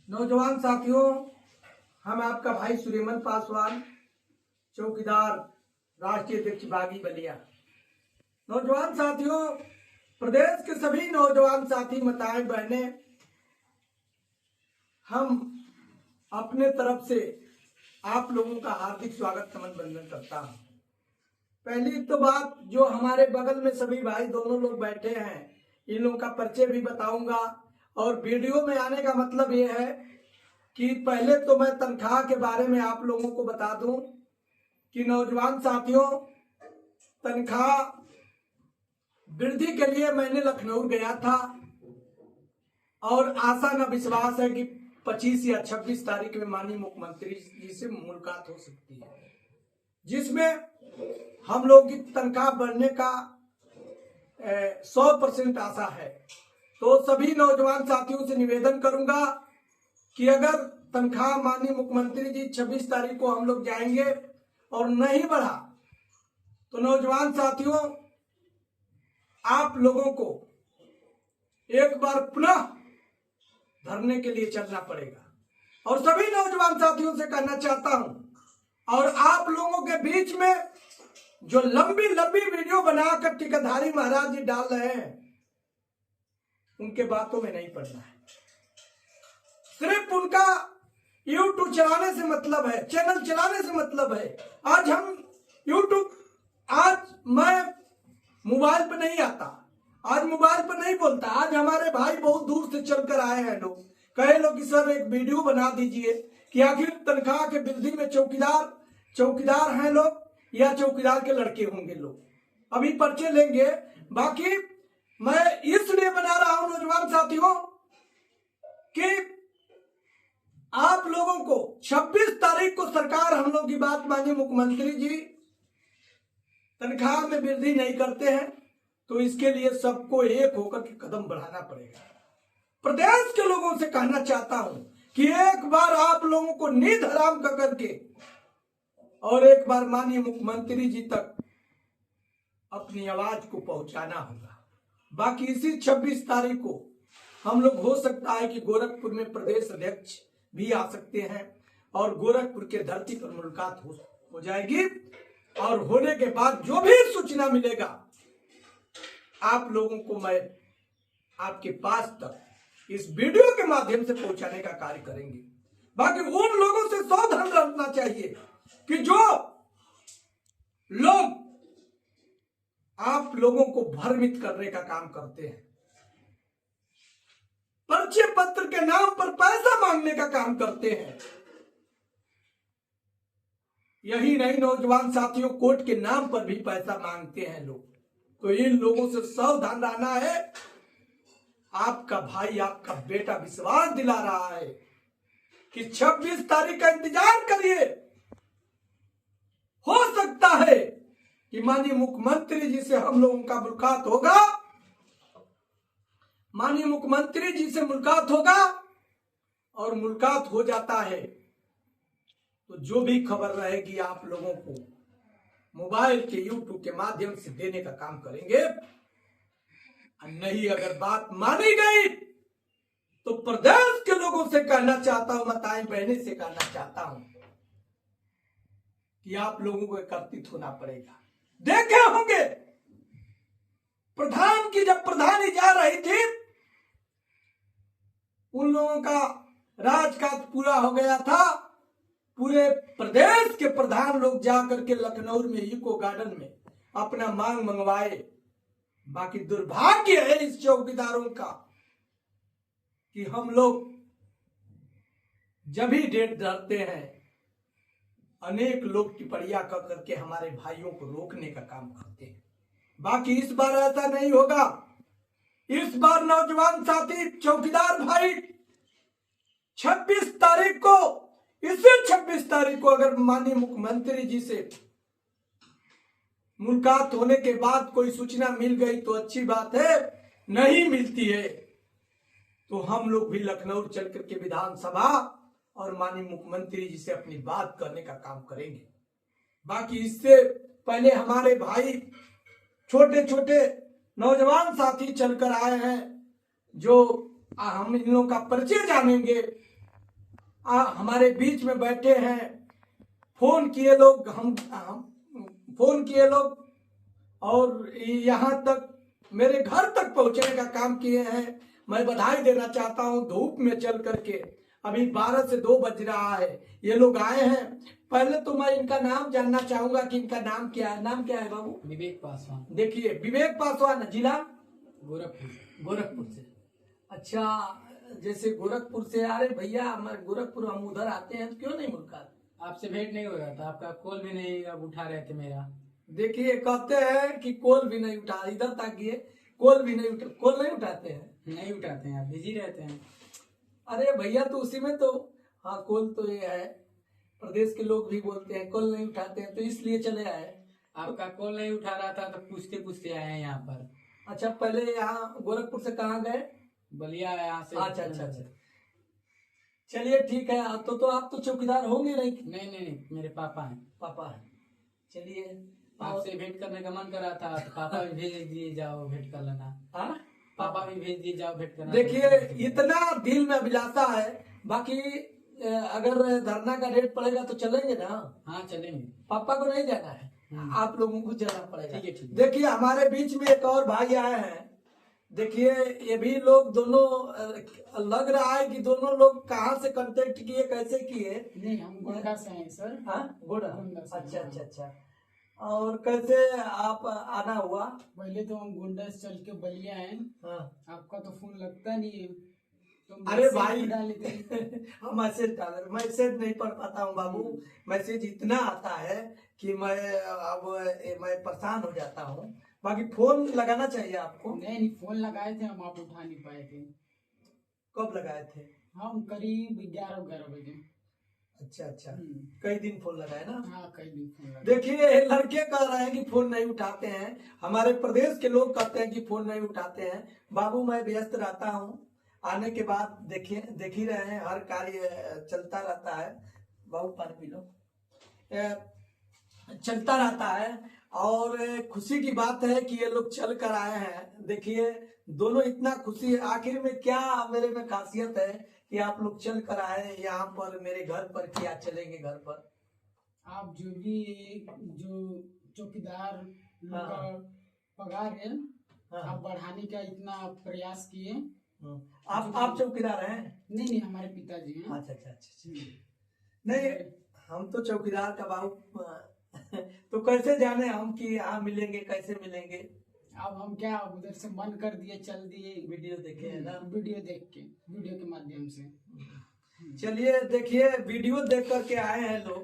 नौजवान साथियों, हम आपका भाई सुलेमान पासवान, चौकीदार, राष्ट्रीय अध्यक्ष बागी बलिया। नौजवान साथियों, प्रदेश के सभी नौजवान साथी माताएं बहनें, हम अपने तरफ से आप लोगों का हार्दिक स्वागत नमन वंदन करता हूं। पहली तो बात, जो हमारे बगल में सभी भाई दोनों लोग बैठे हैं, इन लोगों का परिचय भी बताऊंगा। और वीडियो में आने का मतलब ये है कि पहले तो मैं तनख्वाह के बारे में आप लोगों को बता दूं कि नौजवान साथियों, तनख्वाह वृद्धि के लिए मैंने लखनऊ गया था और आशा न विश्वास है कि 25 या 26 तारीख में माननीय मुख्यमंत्री जी से मुलाकात हो सकती है, जिसमें हम लोग की तनख्वाह बढ़ने का 100% आशा है। तो सभी नौजवान साथियों से निवेदन करूंगा कि अगर तनख्वाह माननीय मुख्यमंत्री जी 26 तारीख को हम लोग जाएंगे और नहीं बढ़ा तो नौजवान साथियों, आप लोगों को एक बार पुनः धरने के लिए चलना पड़ेगा। और सभी नौजवान साथियों से कहना चाहता हूं, और आप लोगों के बीच में जो लंबी लंबी वीडियो बनाकर टिकटधारी महाराज जी डाल रहे हैं, उनके बातों में नहीं पड़ना है। सिर्फ उनका यूट्यूब चलाने से मतलब है, चैनल चलाने से मतलब है। आज मैं मोबाइल पर नहीं आता, आज मोबाइल पर नहीं बोलता। आज हमारे भाई बहुत दूर से चलकर आए हैं, लोग कहे लोग कि सर एक वीडियो बना दीजिए कि आखिर तनख्वाह के वृद्धि में चौकीदार हैं लोग या चौकीदार के लड़के होंगे लोग। अभी परिचय लेंगे। बाकी मैं इसलिए बना रहा हूं नौजवान साथियों कि आप लोगों को 26 तारीख को सरकार हम लोग की बात मानिए, मुख्यमंत्री जी तनख्वाह में वृद्धि नहीं करते हैं, तो इसके लिए सबको एक होकर के कदम बढ़ाना पड़ेगा। प्रदेश के लोगों से कहना चाहता हूं कि एक बार आप लोगों को नींद हराम कर करके और एक बार माननीय मुख्यमंत्री जी तक अपनी आवाज को पहुंचाना होगा। बाकी इसी 26 तारीख को हम लोग, हो सकता है कि गोरखपुर में प्रदेश अध्यक्ष भी आ सकते हैं और गोरखपुर के धरती पर मुलाकात हो जाएगी। और होने के बाद जो भी सूचना मिलेगा आप लोगों को मैं आपके पास तक इस वीडियो के माध्यम से पहुंचाने का कार्य करेंगे। बाकी उन लोगों से सावधान रहना चाहिए कि जो लोग आप लोगों को भ्रमित करने का काम करते हैं, परिचय पत्र के नाम पर पैसा मांगने का काम करते हैं। यही नहीं नौजवान साथियों, कोर्ट के नाम पर भी पैसा मांगते हैं लोग। तो इन लोगों से सावधान रहना है। आपका भाई, आपका बेटा विश्वास दिला रहा है कि 26 तारीख का इंतजार करिए। हो सकता है कि माननीय मुख्यमंत्री जी से हम लोगों का मुलाकात होगा, माननीय मुख्यमंत्री जी से मुलाकात होगा। और मुलाकात हो जाता है तो जो भी खबर रहेगी आप लोगों को मोबाइल के यूट्यूब के माध्यम से देने का काम करेंगे। नहीं, अगर बात मानी गई तो प्रदेश के लोगों से कहना चाहता हूं, माताएं बहनें से कहना चाहता हूं कि आप लोगों को एकत्रित होना पड़ेगा। देखे होंगे प्रधान की, जब प्रधानी जा रही थी, उन लोगों का राजकाज पूरा हो गया था। पूरे प्रदेश के प्रधान लोग जाकर के लखनऊ में इको गार्डन में अपना मांग मंगवाए। बाकी दुर्भाग्य है इस चौकीदारों का कि हम लोग जब भी डेट धरते हैं, अनेक लोग टिप्पणियां कर करके हमारे भाइयों को रोकने का काम करते हैं। बाकी इस बार ऐसा नहीं होगा। इस बार नौजवान साथी, चौकीदार भाई, 26 तारीख को, इसी 26 तारीख को अगर माननीय मुख्यमंत्री जी से मुलाकात होने के बाद कोई सूचना मिल गई तो अच्छी बात है, नहीं मिलती है तो हम लोग भी लखनऊ चल करके विधानसभा और माननीय मुख्यमंत्री जी से अपनी बात करने का काम करेंगे। बाकी इससे पहले हमारे भाई, छोटे छोटे नौजवान साथी चलकर आए हैं, जो हम इन लोगों का परिचय जानेंगे हमारे बीच में बैठे हैं, फोन किए लोग, हम फोन किए लोग, और यहाँ तक मेरे घर तक पहुंचने का काम किए हैं। मैं बधाई देना चाहता हूं। धूप में चल करके अभी 12 से 2 बज रहा है, ये लोग आए हैं। पहले तो मैं इनका नाम जानना चाहूंगा कि इनका नाम क्या है। नाम क्या है बाबू? विवेक पासवान। देखिए, विवेक पासवान, जिला गोरखपुर। गोरखपुर से। अच्छा, जैसे गोरखपुर से आ रहे भैया, हमारे गोरखपुर हम उधर आते हैं, क्यों नहीं मुलाकात? आपसे भेंट नहीं हो रहा था, आपका कॉल भी नहीं अब उठा रहे थे मेरा। देखिए, कहते हैं कि कॉल भी नहीं उठा, इधर ताकिए, कॉल भी नहीं उठा, कॉल नहीं उठाते हैं। नहीं उठाते हैं, आप बिजी रहते हैं। अरे भैया, तो उसी में तो, हाँ, कॉल तो ये है, प्रदेश के लोग भी बोलते हैं कॉल नहीं उठाते हैं, तो इसलिए चले आए। आपका कॉल नहीं उठा रहा था तो पूछते पूछते आए हैं यहाँ पर। अच्छा, पहले यहाँ गोरखपुर से कहाँ गए? बलिया यहाँ से। अच्छा अच्छा अच्छा, चलिए ठीक है। तो आप तो चौकीदार होंगे नहीं? नहीं नहीं नहीं, मेरे पापा हैं। पापा है, चलिए। आपसे भेंट करने का मन करा था तो पापा भी भेज दिए, जाओ भेंट कर लेना। हाँ, पापा भी भेज दिए, जाओ भेंट करना। देखिए, इतना दिल में अभिलाषा है। बाकी अगर धरना का डेट पड़ेगा तो चलेंगे ना? हाँ चलेंगे। पापा को नहीं जाना है, आप लोगों को जाना पड़ेगा। ठीक है ठीक है। देखिए, हमारे बीच में एक और भाई आए हैं। देखिए, ये भी लोग दोनों, लग रहा है कि दोनों लोग कहाँ से कांटेक्ट किए, कैसे किए? नहीं, हम गोंडा से हैं सर। हाँ, गोंडा। गोंडा से। अच्छा अच्छा अच्छा। और कैसे आप आना हुआ? पहले तो हम गोंडा से चल के बलिया हैं। हाँ। आपका तो फोन लगता नहीं है, तो अरे भाई, डाले थे। हम मैसेज नहीं पढ़ पाता हूँ बाबू। मैसेज इतना आता है कि मैं परेशान हो जाता हूँ। बाकी फोन लगाना चाहिए आपको। नहीं, फोन लगाए थे हम, आप उठा नहीं पाए थे। कब लगाए थे? हम करीब 11 बजे। अच्छा अच्छा, कई दिन फोन लगाए ना? हाँ, कई दिन फोन लगाए। देखिए, लड़के कह रहे हैं कि फोन नहीं उठाते हैं, हमारे प्रदेश के लोग कहते हैं कि फोन नहीं उठाते हैं। बाबू, मैं व्यस्त रहता हूँ। आने के बाद देखिए, देख ही रहे हैं, हर कार्य चलता रहता है। बाबू, पानी पी लो। चलता रहता है, और खुशी की बात है कि ये लोग चल कर आए हैं। देखिए, दोनों इतना खुशी है। आखिर में क्या मेरे में खासियत है कि आप लोग चल कर आए यहाँ पर मेरे घर पर? क्या चलेंगे घर पर? आप जो चौकीदार लोग का पगार है, आप बढ़ाने का इतना प्रयास किए। आप चौकीदार हैं? नहीं, हमारे पिताजी हैं। अच्छा अच्छा अच्छा। नहीं, हम तो चौकीदार का बाबू तो कैसे जाने हम कि यहाँ मिलेंगे, कैसे मिलेंगे? अब हम क्या, उधर से मन कर दिए, चल दिए। वीडियो देखे है ना? वीडियो देख के, वीडियो के माध्यम से। चलिए, देखिए, वीडियो देख करके आए हैं लोग।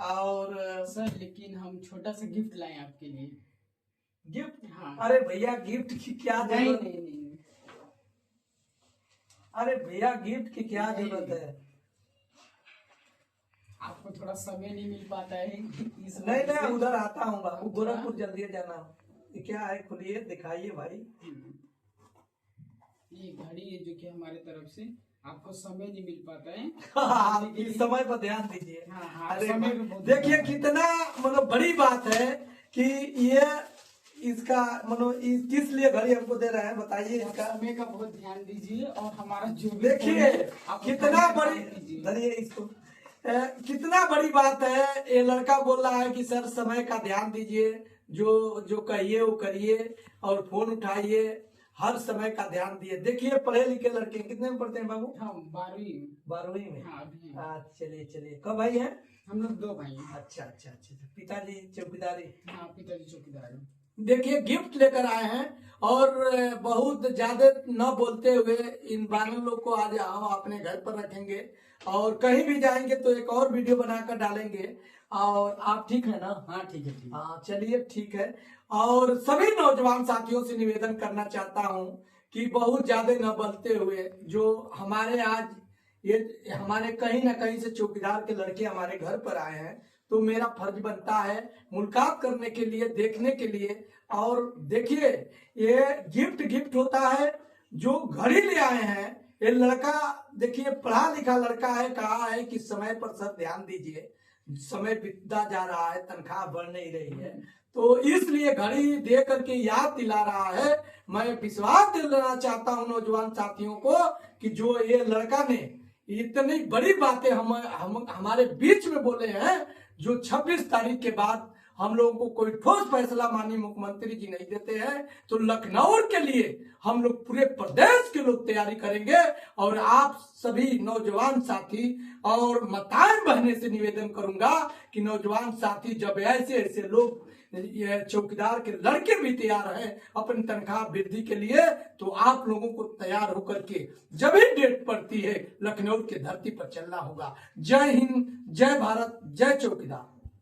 और सर, लेकिन हम छोटा सा गिफ्ट लाए आपके लिए। गिफ्ट? हाँ। अरे भैया, गिफ्ट की क्या जरूरत? नहीं। अरे भैया, गिफ्ट की क्या जरूरत है? आपको थोड़ा समय नहीं मिल पाता है इस नहीं, उधर आता हूँ बाबू, गोरखपुर जल्दी जाना। ये क्या है, खुलिए, दिखाइए भाई। ये घड़ी है जो कि हमारे तरफ से आपको समय नहीं मिल पाता है। आप इस समय पर ध्यान दीजिए। हाँ, अरे समय देखिए, कितना मतलब बड़ी बात है कि ये इसका किस लिए घड़ी हमको दे रहे हैं, बताइए। इसका समय का बहुत ध्यान दीजिए, और हमारा जो देखिए कितना बड़ी, धरिए इसको, कितना बड़ी बात है। ये लड़का बोल रहा है कि सर, समय का ध्यान दीजिए, जो कहिए वो करिए, और फोन उठाइए, हर समय का ध्यान दिए। देखिए, पढ़े लिखे लड़के कितने में पढ़ते हैं बाबू? हम 12वीं में। हाँ, चलिए। कब भाई हैं? हम लोग 2 भाई हैं। अच्छा। पिताजी चौकीदारी? हाँ, पिताजी चौकीदार हैं। देखिए, गिफ्ट लेकर आए हैं, और बहुत ज्यादा न बोलते हुए इन 12 लोग को आज हम अपने घर पर रखेंगे, और कहीं भी जाएंगे तो एक और वीडियो बनाकर डालेंगे। और आप ठीक है ना? हाँ, ठीक है। हाँ, चलिए ठीक है। और सभी नौजवान साथियों से निवेदन करना चाहता हूँ कि बहुत ज्यादा न बोलते हुए, जो हमारे आज ये हमारे कहीं ना कहीं से चौकीदार के लड़के हमारे घर पर आए हैं, तो मेरा फर्ज बनता है मुलाकात करने के लिए, देखने के लिए। और देखिए, ये गिफ्ट होता है। जो घड़ी ले आए हैं, ये लड़का देखिए पढ़ा लिखा लड़का है, कहा है कि समय पर सर ध्यान दीजिए, समय बीतता जा रहा है, तनख्वाह बढ़ नहीं रही है, तो इसलिए घड़ी दे करके याद दिला रहा है। मैं विश्वास दिलाना चाहता हूं नौजवान साथियों को कि जो ये लड़का ने इतनी बड़ी बातें हम हमारे बीच में बोले हैं, जो 26 तारीख के बाद हम लोगों को कोई ठोस फैसला माननीय मुख्यमंत्री जी नहीं देते हैं, तो लखनऊ के लिए हम लोग पूरे प्रदेश के लोग तैयारी करेंगे। और आप सभी नौजवान साथी और माताएं बहनें से निवेदन करूंगा कि नौजवान साथी, जब ऐसे ऐसे लोग, ये चौकीदार के लड़के भी तैयार हैं अपनी तनख्वाह वृद्धि के लिए, तो आप लोगों को तैयार होकर के जब ही डेट पड़ती है लखनऊ की धरती पर चलना होगा। जय हिंद, जय भारत, जय चौकीदार।